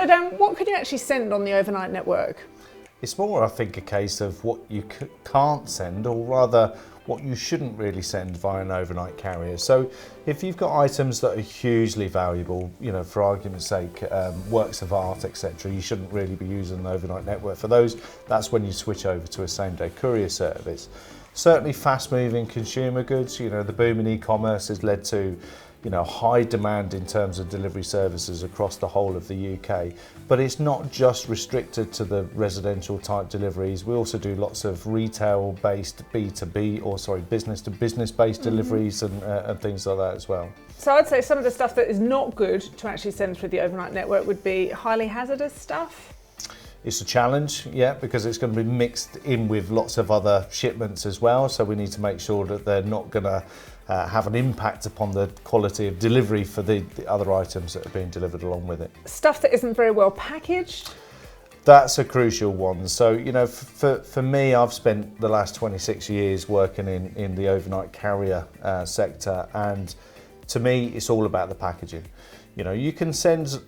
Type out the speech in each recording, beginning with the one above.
So Dan, what can you actually send on the overnight network? It's more, I think, a case of what you can't send, or rather what you shouldn't really send via an overnight carrier. So if you've got items that are hugely valuable, you know, for argument's sake, works of art, etc., you shouldn't really be using an overnight network for those. That's when you switch over to a same-day courier service. Certainly fast-moving consumer goods, you know, the boom in e-commerce has led to, you know, high demand in terms of delivery services across the whole of the UK. But it's not just restricted to the residential type deliveries. We also do lots of retail based B2B, or sorry, business to business based deliveries and things like that as well. So I'd say some of the stuff that is not good to actually send through the overnight network would be highly hazardous stuff. It's a challenge, yeah, because it's going to be mixed in with lots of other shipments as well. So we need to make sure that they're not going to have an impact upon the quality of delivery for the other items that are being delivered along with it. Stuff that isn't very well packaged. That's a crucial one. So, you know, for me, I've spent the last 26 years working in the overnight carrier sector, and to me, it's all about the packaging. You know, you can send,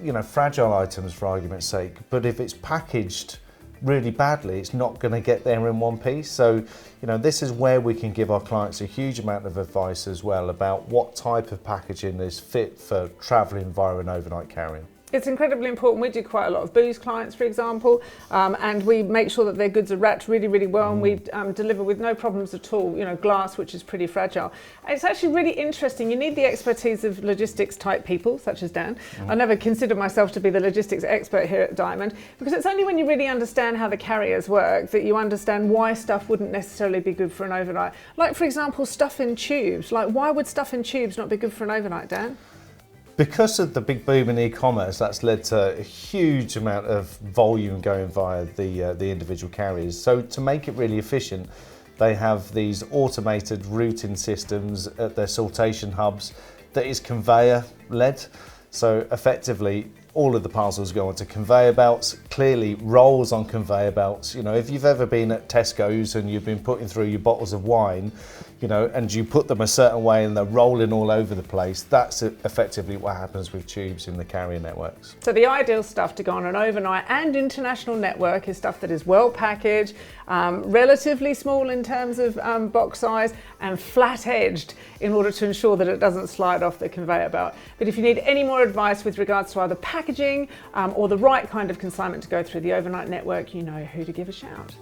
you know, fragile items for argument's sake, but if it's packaged really badly, it's not going to get there in one piece. So, you know, this is where we can give our clients a huge amount of advice as well about what type of packaging is fit for travelling via an overnight carrier. It's incredibly important. We do quite a lot of booze clients, for example, and we make sure that their goods are wrapped really, really well, and we deliver with no problems at all. You know, glass, which is pretty fragile. And it's actually really interesting. You need the expertise of logistics type people, such as Dan. I never consider myself to be the logistics expert here at Diamond, because it's only when you really understand how the carriers work that you understand why stuff wouldn't necessarily be good for an overnight. Like, for example, stuff in tubes. Like, why would stuff in tubes not be good for an overnight, Dan? Because of the big boom in e-commerce, that's led to a huge amount of volume going via the individual carriers. So to make it really efficient, they have these automated routing systems at their sortation hubs that is conveyor led. So effectively, all of the parcels go onto conveyor belts, clearly rolls on conveyor belts. You know, if you've ever been at Tesco's and you've been putting through your bottles of wine, you know, and you put them a certain way and they're rolling all over the place, that's effectively what happens with tubes in the carrier networks. So the ideal stuff to go on an overnight and international network is stuff that is well packaged, relatively small in terms of box size, and flat edged in order to ensure that it doesn't slide off the conveyor belt. But if you need any more advice with regards to either packaging or the right kind of consignment to go through the overnight network, you know who to give a shout.